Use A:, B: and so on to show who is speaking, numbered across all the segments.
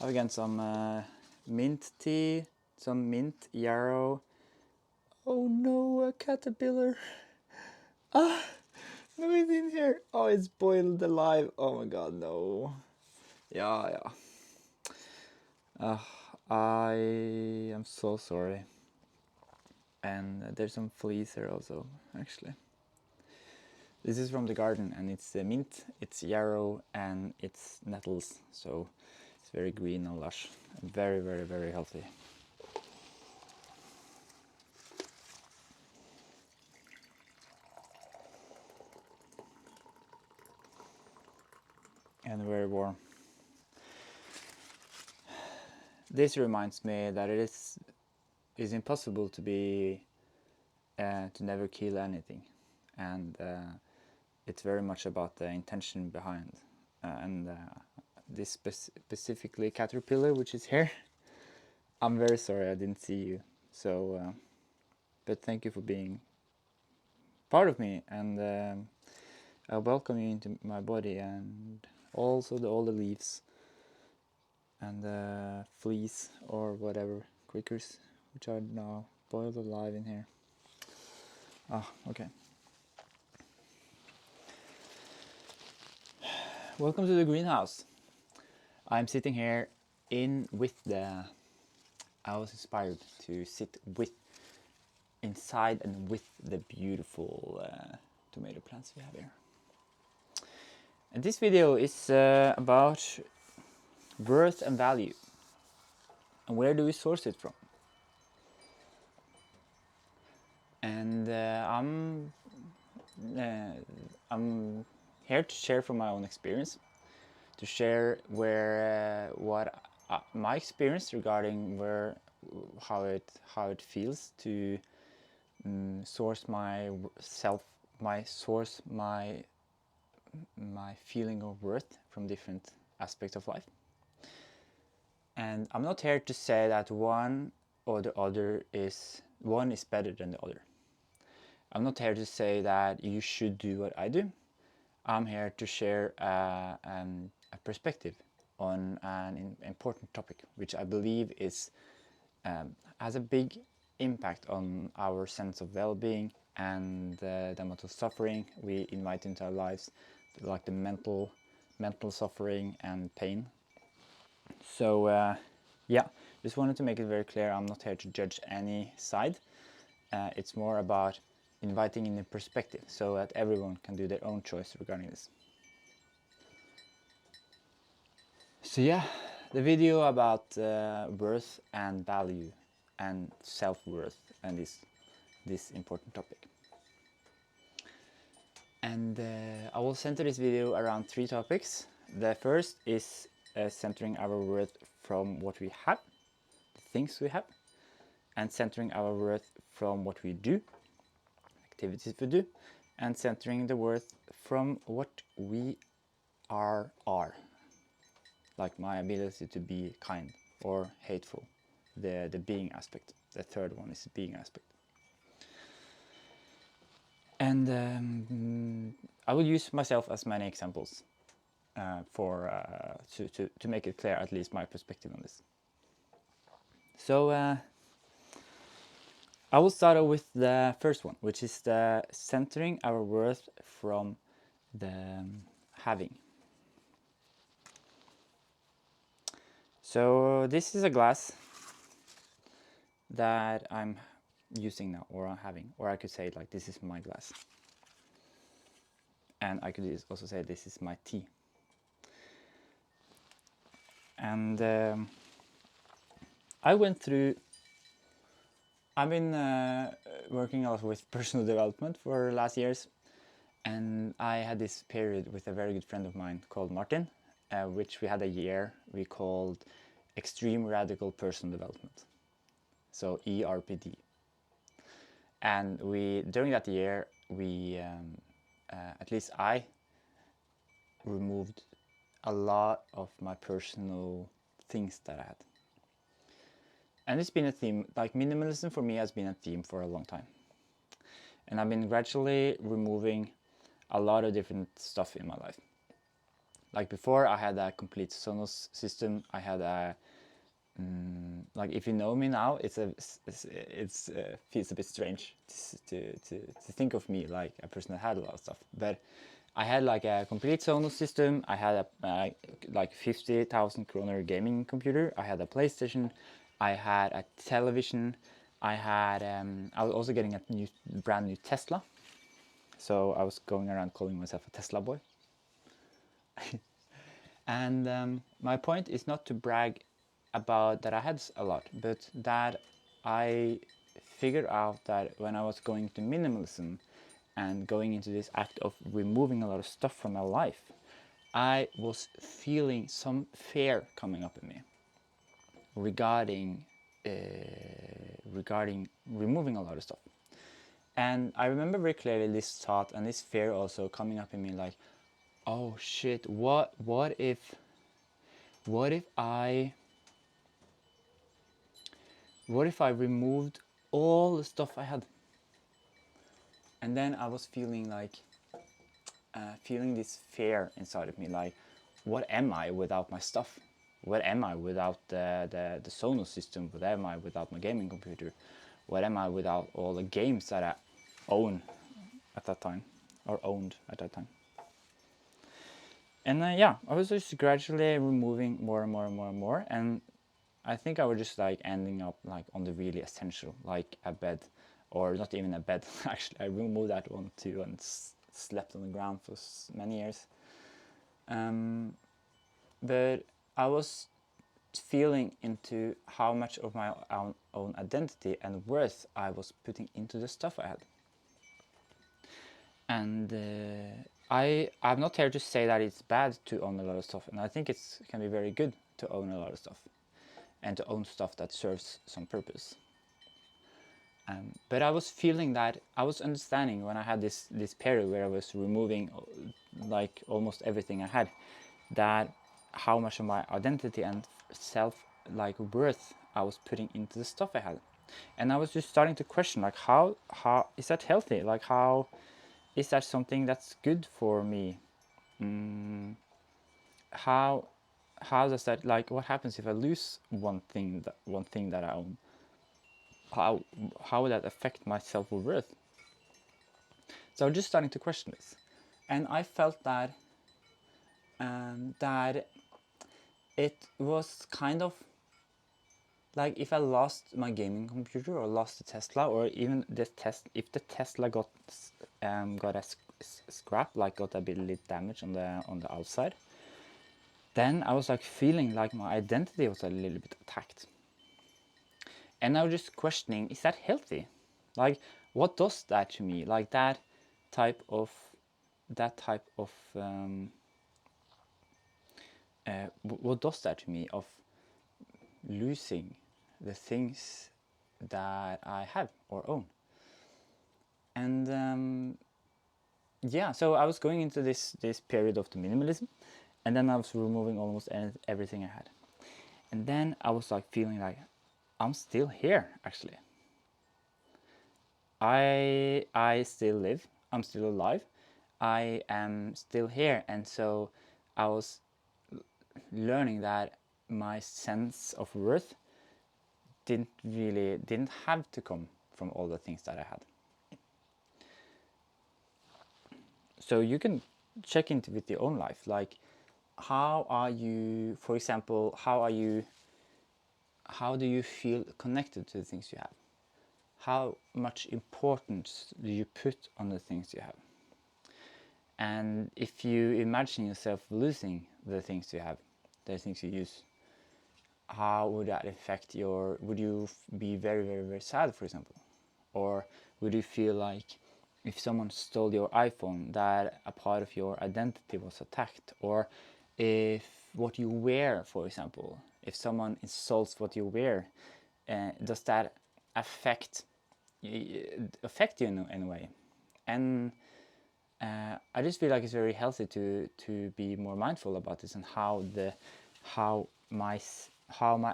A: I've got some mint tea, some mint yarrow. Oh no, a caterpillar. Ah, no, it's in here. Oh, it's boiled alive. Oh my god, no. Yeah. I am so sorry. And there's some fleas here also, actually. This is from the garden, and it's mint, it's yarrow, and it's nettles. So it's very green and lush. Very, very, very healthy. And very warm. This reminds me that it is impossible to be to never kill anything, and it's very much about the intention behind. And this specifically caterpillar, which is here. I'm very sorry I didn't see you. So, but thank you for being part of me, and I welcome you into my body, and also all the leaves and the fleas or whatever crickets which are now boiled alive in here. Ah, okay. Welcome to the greenhouse. I'm sitting here I was inspired to sit inside and with the beautiful tomato plants we have here. And this video is about worth and value. And where do we source it from? And I'm here to share from my own experience, to share my experience regarding how it feels to source my feeling of worth from different aspects of life. And I'm not here to say that one is better than the other. I'm not here to say that you should do what I do. I'm here to share a perspective on an important topic, which I believe has a big impact on our sense of well-being and the amount of suffering we invite into our lives, like the mental suffering and pain. So just wanted to make it very clear, I'm not here to judge any side. It's more about inviting in a perspective so that everyone can do their own choice regarding this. So the video about worth and value and self-worth and this important topic. And I will center this video around 3 topics. The first is centering our worth from what we have, the things we have, and centering our worth from what we do, activities we do, and centering the worth from what we are, like my ability to be kind or hateful, the being aspect. The third one is the being aspect. And I will use myself as many examples to make it clear, at least my perspective on this. So I will start with the first one, which is the centering our worth from the having. So this is a glass that I'm using now, or I'm having, or I could say it like this is my glass. And I could also say this is my tea. And I've been working a lot with personal development for the last years, and I had this period with a very good friend of mine called Martin, which we had a year we called Extreme Radical Personal Development, so ERPD. And during that year, at least I removed a lot of my personal things that I had. And it's been a theme, like minimalism for me has been a theme for a long time. And I've been gradually removing a lot of different stuff in my life. Like before, I had a complete Sonos system. I had a like, if you know me now, it's feels a bit strange to think of me like a person that had a lot of stuff. But I had like a complete Sonos system. I had a like 50,000 kroner gaming computer. I had a PlayStation. I had a television. I was also getting a brand new Tesla. So I was going around calling myself a Tesla boy. And my point is not to brag about that I had a lot, but that I figured out that when I was going to minimalism and going into this act of removing a lot of stuff from my life, I was feeling some fear coming up in me regarding removing a lot of stuff. And I remember very clearly this thought and this fear also coming up in me, like, oh shit, what if I removed all the stuff I had? And then I was feeling like feeling this fear inside of me, like, what am I without my stuff? What am I without the Sonos system? What am I without my gaming computer? What am I without all the games that I own at that time, or owned at that time? And yeah, I was just gradually removing more and more and more and more, and I think I was just like ending up like on the really essential, like a bed, or not even a bed. Actually, I removed that one too and slept on the ground for many years. But I was feeling into how much of my own identity and worth I was putting into the stuff I had. And I'm not here to say that it's bad to own a lot of stuff, and I think it can be very good to own a lot of stuff and to own stuff that serves some purpose. But I was feeling that I was understanding when I had this period where I was removing like almost everything I had, that how much of my identity and self like worth I was putting into the stuff I had. And I was just starting to question, like, how is that healthy? Like, how is that something that's good for me? How does that, like, what happens if I lose one thing that I own? How would that affect my self-worth? So I was just starting to question this, and I felt that that it was kind of like if I lost my gaming computer or lost the Tesla, or even if the Tesla got a scrap, like got a bit damage on the outside, then I was like feeling like my identity was a little bit attacked. And I was just questioning, is that healthy? Like, what does that to me? Like that type of what does that to me of losing the things that I have or own? And yeah, so I was going into this period of the minimalism, and then I was removing almost everything I had. And then I was like feeling like I'm still here, actually. I still live, I'm still alive, I am still here. And so I was learning that my sense of worth didn't have to come from all the things that I had. So you can check into with your own life, like, how are you, for example, how do you feel connected to the things you have? How much importance do you put on the things you have? And if you imagine yourself losing the things you have, the things you use, how would that affect would you be very, very, very sad, for example? Or would you feel like if someone stole your iPhone, that a part of your identity was attacked? Or if what you wear, for example, if someone insults what you wear, does that affect you in a way? And I just feel like it's very healthy to be more mindful about this, and how my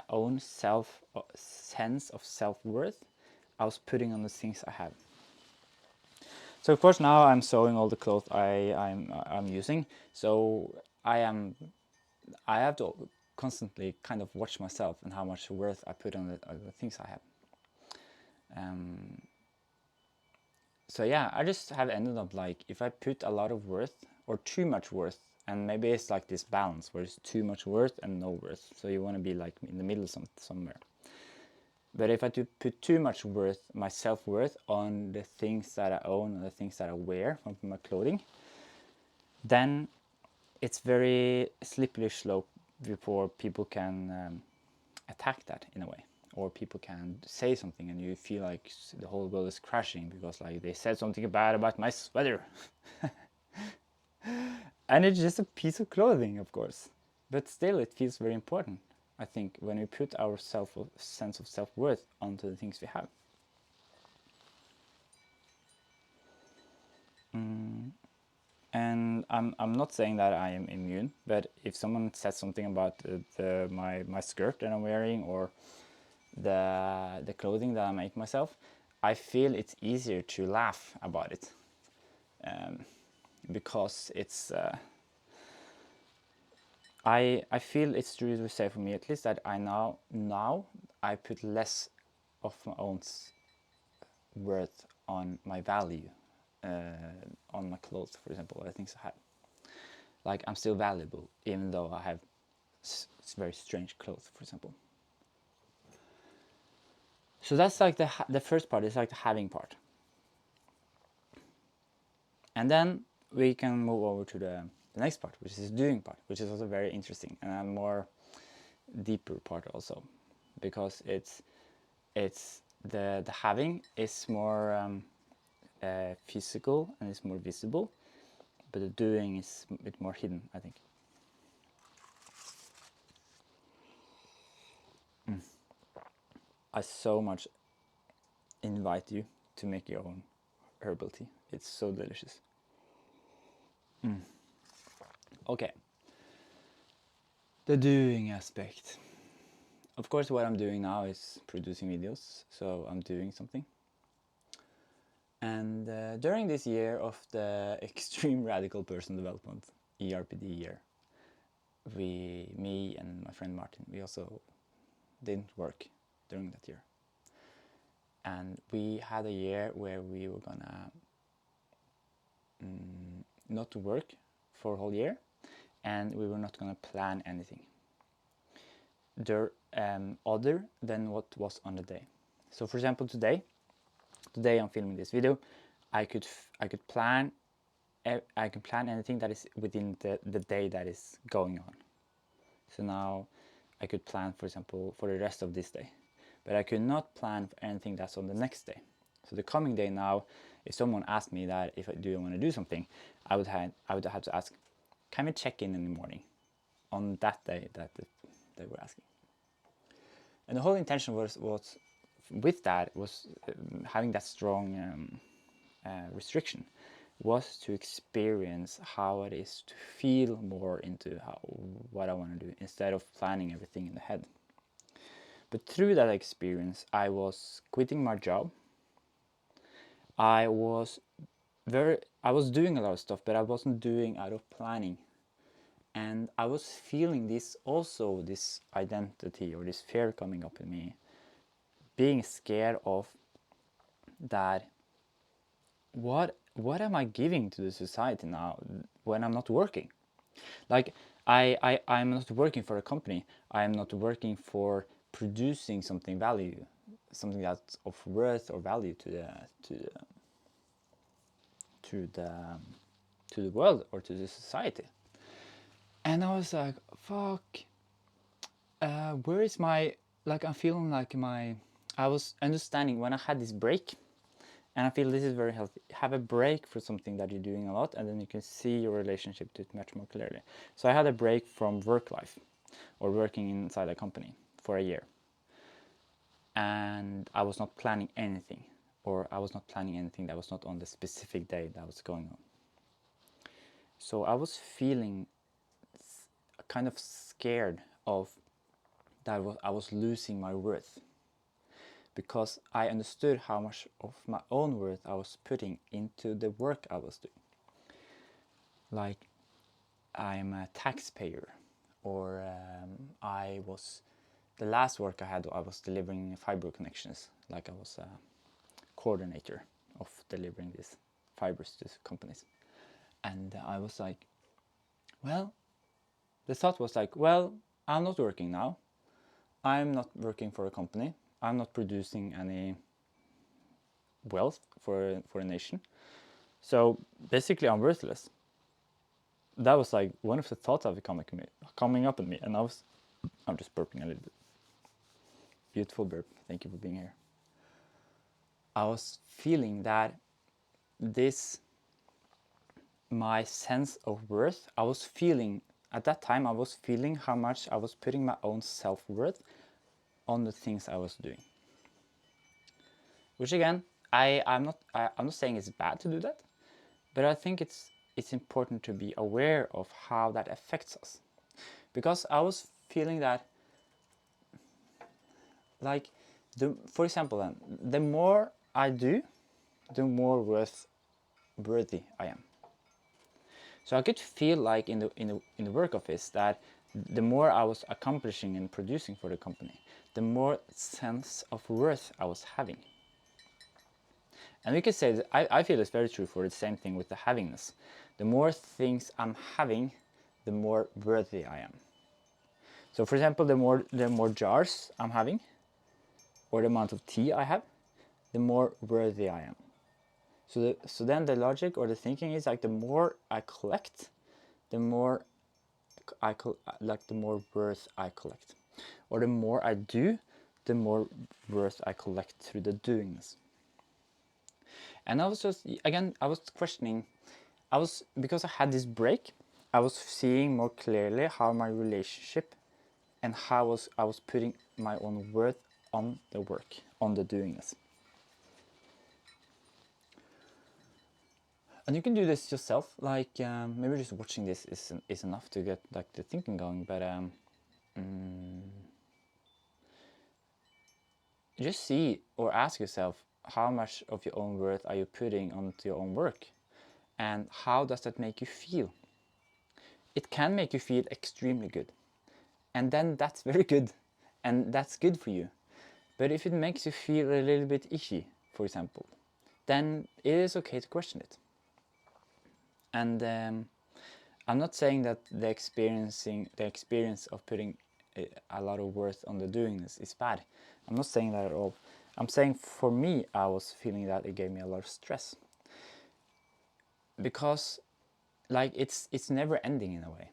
A: own sense of self-worth I was putting on the things I have. So of course now I'm sewing all the clothes I'm using. So I have to constantly kind of watch myself and how much worth I put on the things I have. So yeah, I just have ended up like, if I put a lot of worth or too much worth, and maybe it's like this balance where it's too much worth and no worth. So you want to be like in the middle somewhere. But if I do put too much worth, my self-worth, on the things that I own and the things that I wear from my clothing, then it's very slippery slope before people can attack that in a way, or people can say something and you feel like the whole world is crashing because like they said something bad about my sweater. And it's just a piece of clothing, of course, but still it feels very important, I think, when we put our sense of self-worth onto the things we have. And I'm not saying that I am immune, but if someone says something about my skirt that I'm wearing, or the clothing that I make myself, I feel it's easier to laugh about it, because it's I feel it's true to say, for me at least, that I now I put less of my own worth on my value, on my clothes, for example, or the things I have. Like, I'm still valuable even though I have very strange clothes, for example. So that's like the first part, is like the having part. And then we can move over to the next part, which is the doing part, which is also very interesting and a more deeper part also, because it's the having is more physical and it's more visible, but the doing is a bit more hidden, I think. I so much invite you to make your own herbal tea. It's so delicious. Okay. The doing aspect. Of course, what I'm doing now is producing videos, so I'm doing something. And during this year of the extreme radical personal development, ERPD year, me and my friend Martin, we also didn't work during that year. And we had a year where we were gonna not work for a whole year, and we were not gonna plan anything other than what was on the day. So for example, today I'm filming this video, I could plan anything that is within the day that is going on. So now I could plan, for example, for the rest of this day, but I could not plan for anything that's on the next day. So the coming day now, if someone asked me that if I want to do something, I would have to ask, can we check in the morning on that day that they were asking? And the whole intention was with that was having that strong restriction, was to experience how it is to feel more into what I want to do, instead of planning everything in the head. But through that experience, I was quitting my job. I was doing a lot of stuff, but I wasn't doing out of planning. And I was feeling this identity or this fear coming up in me, being scared of that. What am I giving to the society now when I'm not working? Like, I'm not working for a company. I'm not working for producing something that's of worth or value to the world or to the society. And I was like, fuck, where is my, like, I'm feeling like I was understanding when I had this break, and I feel this is very healthy. Have a break for something that you're doing a lot, and then you can see your relationship to it much more clearly. So I had a break from work life, or working inside a company, for a year. And I was not planning anything, or I was not planning anything that was not on the specific day that was going on. So I was feeling kind of scared of that I was losing my worth, because I understood how much of my own worth I was putting into the work I was doing. Like, I'm a taxpayer, or the last work I had, I was delivering fiber connections, like I was a coordinator of delivering these fibers to companies. And I was like, well, the thought was like, well, I'm not working now. I'm not working for a company. I'm not producing any wealth for a nation. So basically, I'm worthless. That was like one of the thoughts of coming up in me, and I'm just burping a little bit. Beautiful burp. Thank you for being here. I was feeling that my sense of worth, at that time I was feeling how much I was putting my own self-worth on the things I was doing. Which again, I'm not saying it's bad to do that, but I think it's important to be aware of how that affects us. Because I was feeling that, like, for example, then, the more I do, the more worthy I am. So I could feel like in the work office that the more I was accomplishing and producing for the company, the more sense of worth I was having. And we could say that I feel it's very true for the same thing with the havingness. The more things I'm having, the more worthy I am. So for example, the more jars I'm having, or the amount of tea I have, the more worthy I am. So then the logic or the thinking is like the more I collect, the more the more worth I collect. Or the more I do, the more worth I collect through the doingness. And I was just, again, I was questioning, because I had this break, I was seeing more clearly how my relationship and how I was putting my own worth on the work, on the doingness. And you can do this yourself, like maybe just watching this is enough to get like the thinking going, but just see or ask yourself, how much of your own worth are you putting onto your own work? And how does that make you feel? It can make you feel extremely good. And then that's very good. And that's good for you. But if it makes you feel a little bit itchy, for example, then it is okay to question it. And I'm not saying that the experience of putting a lot of worth on the doingness is bad. I'm not saying that at all. I'm saying for me, I was feeling that it gave me a lot of stress. Because like it's never ending in a way.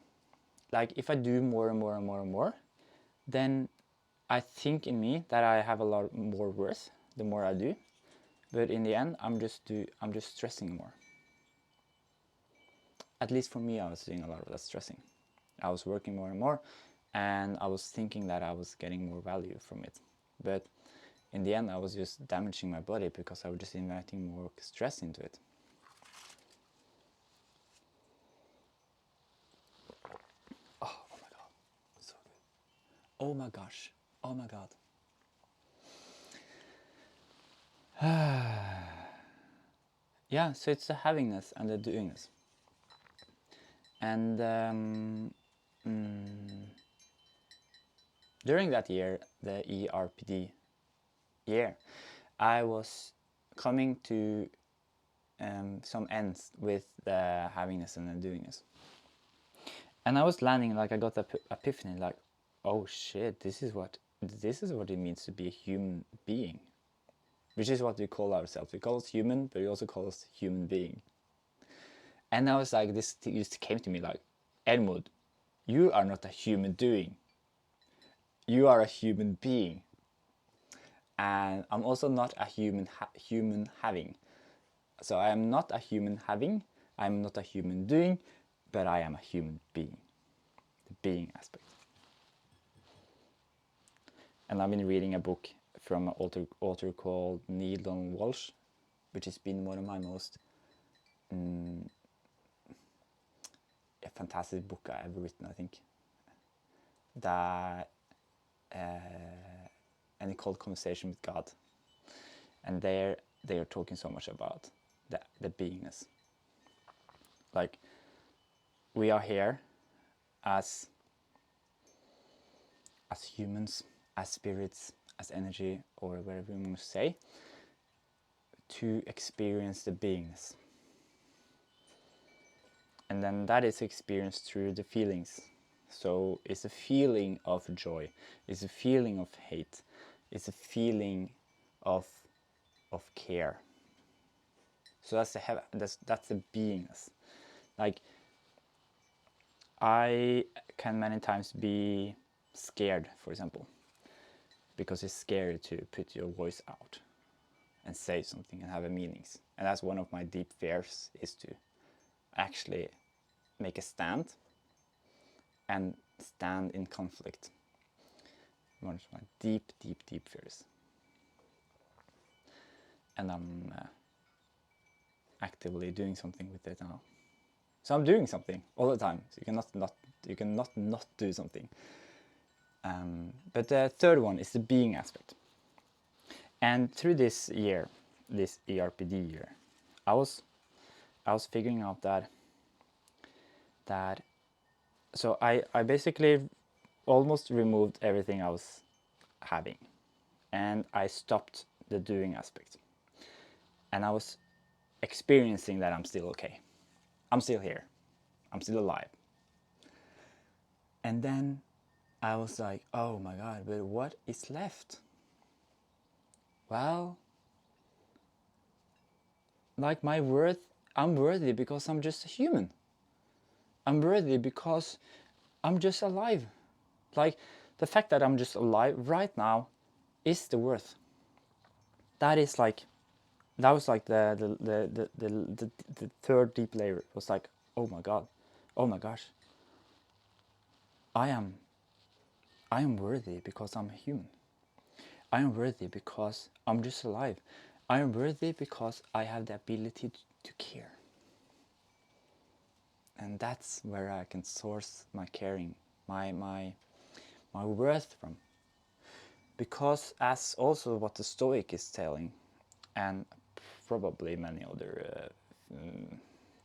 A: Like if I do more and more and more and more, then I think in me that I have a lot more worth the more I do. But in the end, I'm just stressing more. At least for me, I was doing a lot of that stressing. I was working more and more, and I was thinking that I was getting more value from it. But in the end, I was just damaging my body because I was just inviting more stress into it. Oh my god, so good. Oh my gosh, oh my god. Yeah, so it's the havingness and the doingness. And during that year, the ERPD year, I was coming to some ends with the havingness and the doingness. And I was landing, like I got the epiphany, like, oh shit, this is what it means to be a human being. Which is what we call ourselves. We call us human, but we also call us human being. And I was like, this just came to me like, Elmod, you are not a human doing. You are a human being. And I'm also not a human having. So I am not a human having, I'm not a human doing, but I am a human being. The being aspect. And I've been reading a book from an author called Neil Donald Walsh, which has been one of my most a fantastic book I ever written, I think. That and it's called Conversation with God. And they are talking so much about the beingness. Like, we are here as humans, as spirits, as energy, or whatever you want to say, to experience the beingness. And then that is experienced through the feelings. So it's a feeling of joy, it's a feeling of hate, it's a feeling of care. So that's the beingness. Like, I can many times be scared, for example, because it's scary to put your voice out and say something and have a meanings. And that's one of my deep fears, is to actually make a stand and stand in conflict. One of my deep fears. And I'm actively doing something with it now. So I'm doing something all the time. So you cannot not do something. But the third one is the being aspect. And through this year, this ERPD year, I was figuring out that so I basically almost removed everything I was having, and I stopped the doing aspect. And I was experiencing that I'm still okay. I'm still here. I'm still alive. And then I was like, oh my God, but what is left? Well, like my worth, I'm worthy because I'm just a human. I'm worthy because I'm just alive. Like, the fact that I'm just alive right now is the worth. That was like the third deep layer. It was like, oh my God, oh my gosh, I am worthy because I'm a human. I am worthy because I'm just alive. I am worthy because I have the ability to care. And that's where I can source my caring, my worth from. Because as also what the Stoic is telling, and probably many other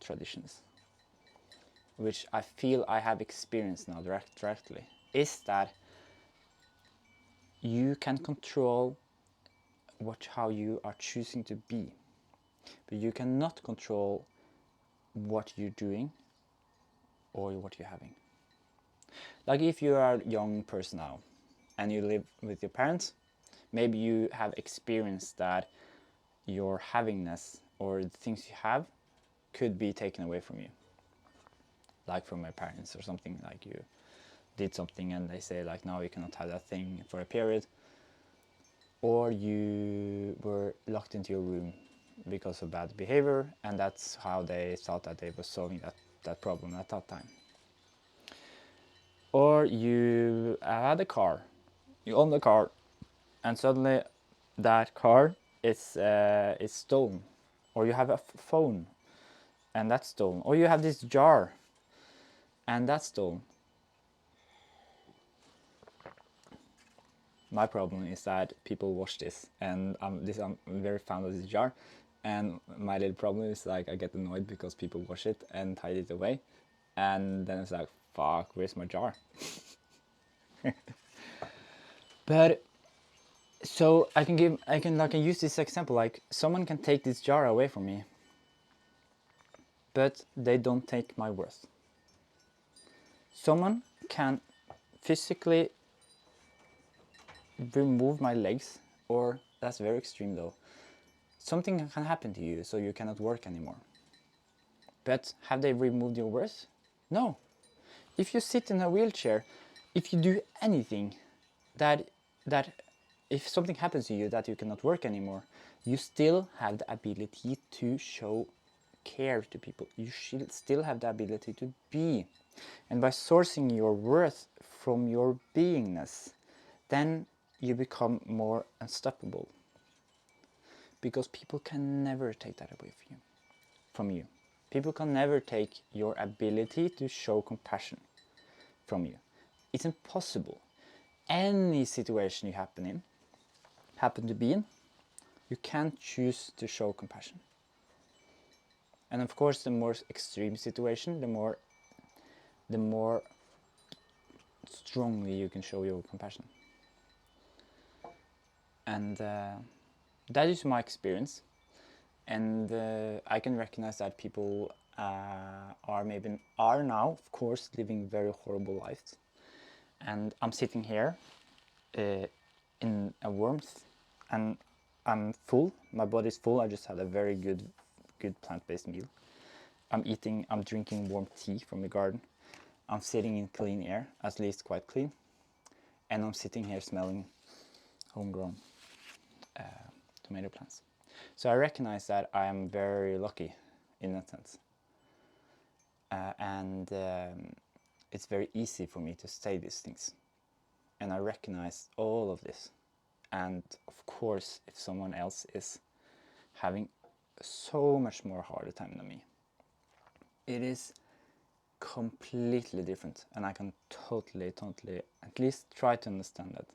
A: traditions, which I feel I have experienced now directly, is that you can control how you are choosing to be, but you cannot control what you're doing or what you're having. Like, if you are a young person now and you live with your parents, maybe you have experienced that your havingness or the things you have could be taken away from you. Like from my parents or something, like you did something and they say like, no, you cannot have that thing for a period. Or you were locked into your room because of bad behavior, and that's how they thought that they were solving that problem at that time. Or you had a car, you own the car, and suddenly that car is stolen. Or you have a phone, and that's stolen. Or you have this jar, and that's stolen. My problem is that people wash this, and I'm very fond of this jar. And my little problem is like, I get annoyed because people wash it and hide it away, and then it's like, fuck, where's my jar? But so I can use this example, like someone can take this jar away from me, but they don't take my worth. Someone can physically remove my legs, or that's very extreme though. Something can happen to you so you cannot work anymore. But have they removed your worth? No. If you sit in a wheelchair, if you do anything that if something happens to you that you cannot work anymore, you still have the ability to show care to people. You should still have the ability to be. And by sourcing your worth from your beingness, then you become more unstoppable. Because people can never take that away from you. People can never take your ability to show compassion from you. It's impossible. Any situation you happen to be in, you can't choose to show compassion. And of course, the more extreme situation, the more strongly you can show your compassion. And that is my experience. And I can recognize that people are now, of course, living very horrible lives. And I'm sitting here in a warmth, and I'm full. My body's full. I just had a very good plant-based meal. I'm drinking warm tea from the garden. I'm sitting in clean air, at least quite clean. And I'm sitting here smelling homegrown tomato plants. So I recognize that I am very lucky in that sense. And it's very easy for me to say these things. And I recognize all of this. And of course, if someone else is having so much more harder time than me, it is completely different. And I can totally at least try to understand that.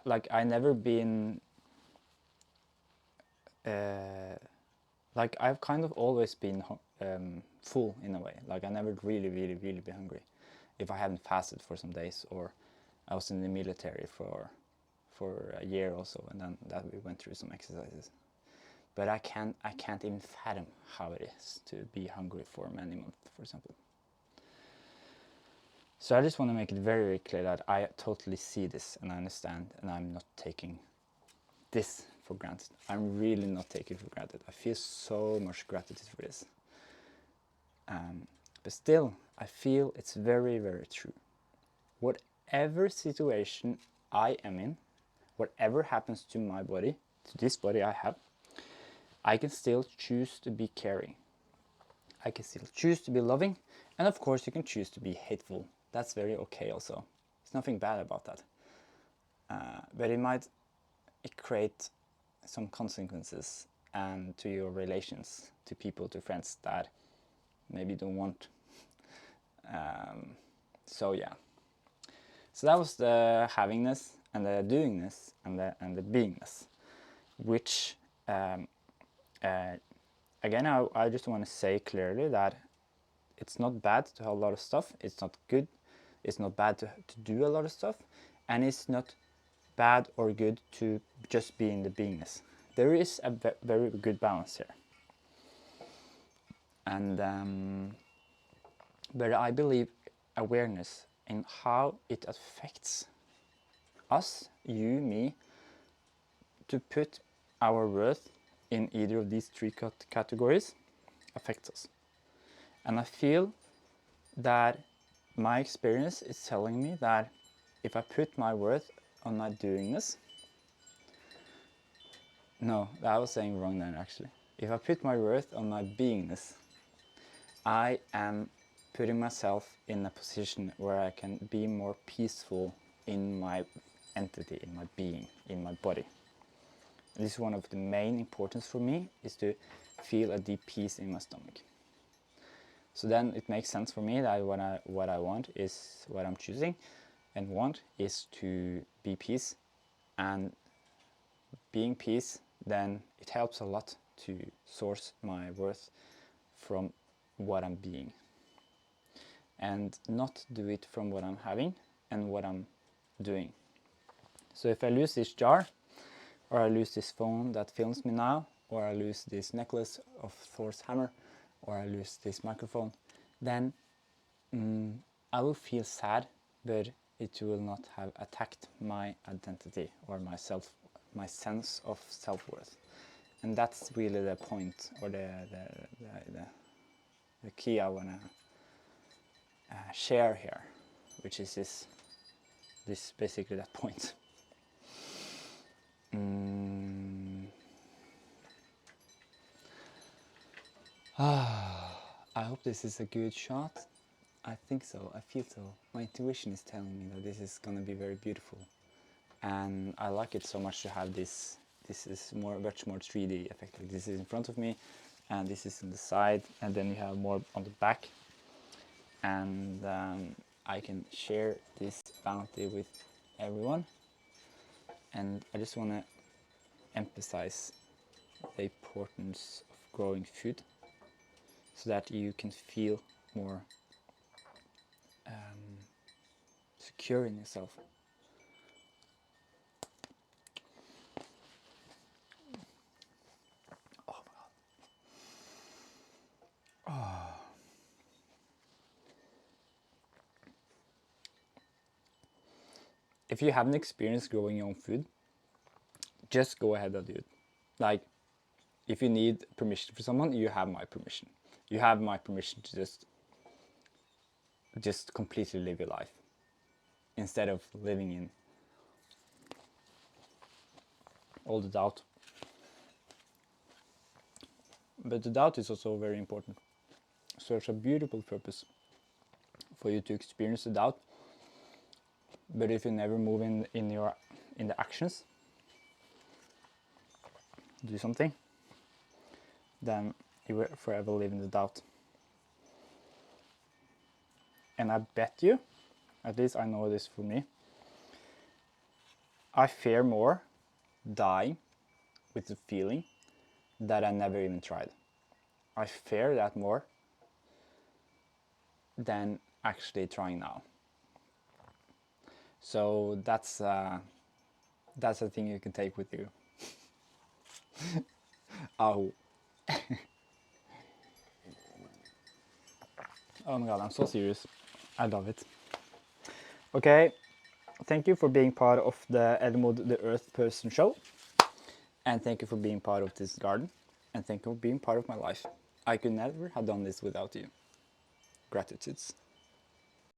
A: Like, I never been like, I've kind of always been full in a way. Like, I never really been hungry if I hadn't fasted for some days, or I was in the military for a year or so, and then that we went through some exercises. But I can't even fathom how it is to be hungry for many months, for example. So I just want to make it very clear that I totally see this and I understand, and I'm not taking this for granted. I'm really not taking it for granted. I feel so much gratitude for this. But still, I feel it's very true. Whatever situation I am in, whatever happens to my body, to this body I have, I can still choose to be caring. I can still choose to be loving, and of course you can choose to be hateful. That's very okay also. There's nothing bad about that. But it create some consequences and to your relations, to people, to friends that maybe don't want. So yeah. So that was the havingness and the doingness and the beingness, which again I just want to say clearly that it's not bad to have a lot of stuff. It's not good. It's not bad to do a lot of stuff, and it's not bad or good to just be in the beingness. There is a very good balance here. And but I believe awareness in how it affects us, you, me, to put our worth in either of these three categories affects us. And I feel that my experience is telling me that if I put my worth on my doingness, no, I was saying wrong then actually. If I put my worth on my beingness, I am putting myself in a position where I can be more peaceful in my entity, in my being, in my body. And this is one of the main importance for me, is to feel a deep peace in my stomach. So then it makes sense for me that what I want is what I'm choosing, and want is to be peace. And being peace, then it helps a lot to source my worth from what I'm being, and not do it from what I'm having and what I'm doing. So if I lose this jar, or I lose this phone that films me now, or I lose this necklace of Thor's hammer, or I lose this microphone, then I will feel sad, but it will not have attacked my identity or my sense of self-worth. And that's really the point, or the key I want to share here, which is this basically that point. I hope this is a good shot. I think so. I feel so. My intuition is telling me that this is gonna be very beautiful, and I like it so much to have this. This is much more 3D effect. Like, this is in front of me, and this is on the side, and then you have more on the back, and I can share this bounty with everyone. And I just want to emphasize the importance of growing food, so that you can feel more secure in yourself. Oh my God. If you haven't experienced growing your own food, just go ahead and do it. Like, if you need permission for someone, you have my permission. You have my permission to just completely live your life instead of living in all the doubt. But the doubt is also very important. So it's a beautiful purpose for you to experience the doubt. But if you never move in the actions, do something, then you will forever live in the doubt. And I bet you, at least I know this for me, I fear more dying with the feeling that I never even tried. I fear that more than actually trying now. So that's a thing you can take with you. Oh. Oh my God, I'm so serious. I love it. Okay, thank you for being part of the Elmod the Earth Person show. And thank you for being part of this garden. And thank you for being part of my life. I could never have done this without you. Gratitudes.